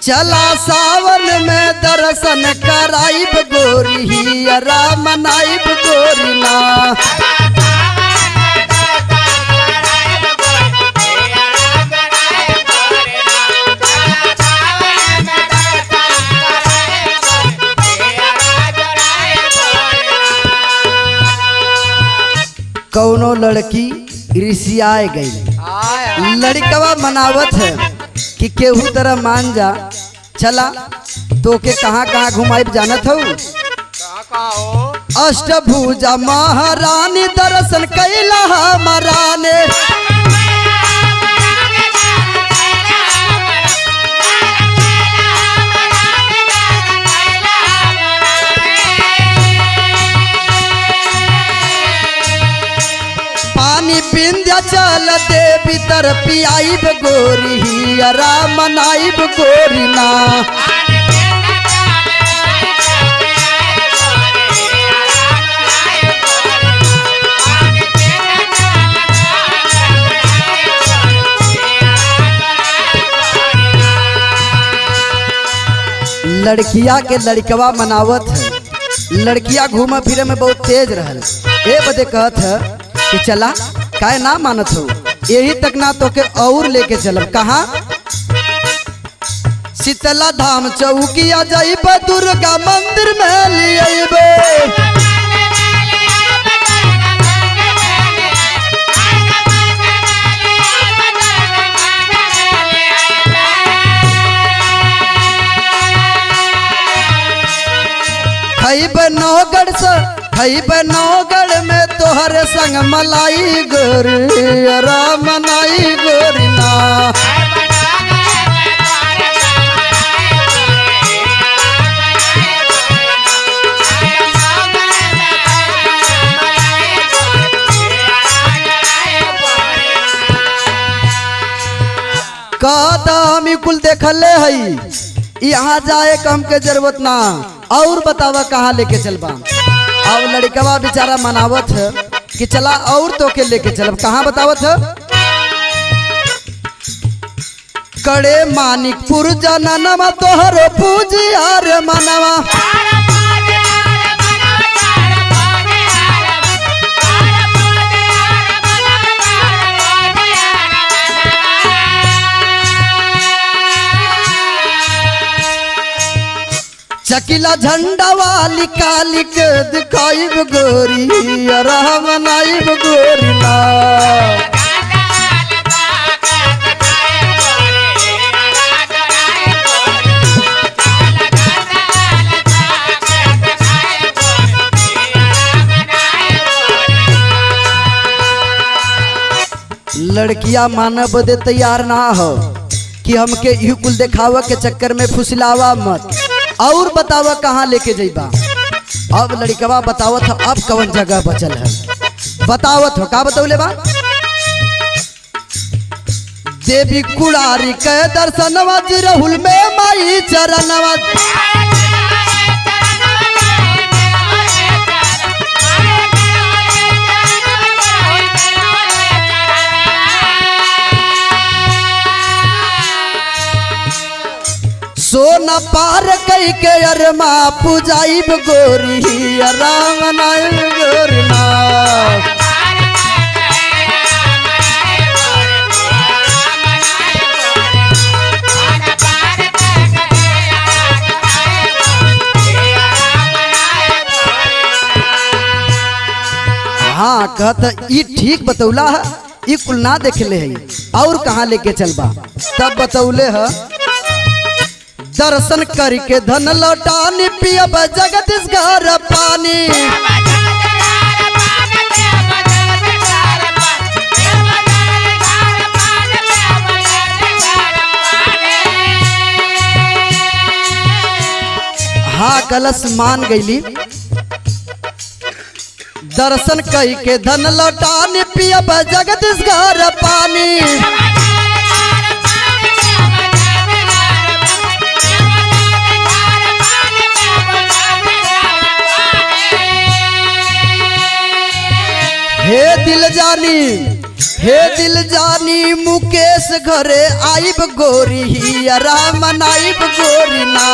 चला सावन में दर्शन कराइब गोरी हियरा मनाइब गोरी ना। कौनो लड़की रिसियाए गई, लड़कवा मनावत है कि केहू तरह मान जा, चला तो के कहाँ कहाँ घुमाइब जानत हो। अष्टभुजा महारानी दर्शन कैला हमारा ने। विंध्याचल देवी तरफी आइब गोरी हियरा मनाइब गोरी ना। लड़किया के लड़कवा मनावत है, लड़किया घूम फिरे में बहुत तेज रहल। ए बदे कहत है कि चला काहे ना मानत हो, यही तक ना तो के और लेके चलब। कहाँ? शीतला धाम चौकिया जाइब, दुर्गा मंदिर में लियाइब। खैब नौगढ़ से खैब नौगढ़ में तोहरे संग मलाई गोरी रा मनाई गोरी ना। कदम कुल देखले है, यहाँ जाए कम के जरूरत ना। और बतावा कहाँ लेके चलबा। और लड़कवा बेचारा मनावत है कि चला और तो के लेके चलब। कहाँ बतावत है? कड़े मानिकपुर जननवा तोहरो पूजियार मनवा। चकिला झंडा वाली काली के दिखाइब गोरी रहा मनाइब गोरी ना। लड़कियां मानव बदे तैयार ना हो कि हमके यू कुल दिखावा के चक्कर में फुसलावा मत। और बतावा कहाँ लेके जाइबा। अब लड़कवा बतावत हो अब कौन जगह बचल है, बतावत हो। का बतौले बा? देवी कुड़ारी के दर्शनवा जिरहुल में माई चरणवा। सोना पार कई के अरमा पूजाइब गोरी राम नाइब गोरी ना। हाँ कहत ई ठीक बतौला है, ई कुल ना देखले है। और कहाँ लेके चलबा? तब बतौले है दर्शन करके धन लौटानी पियब जगदीश घर पानी। हाँ कलश मान गईली। दर्शन करके धन लौटानी पियब जगदीश घर पानी। हे दिल जानी हे दिल जानी मुकेश घरे आइब गोरी हियरा मनाइब गोरी ना।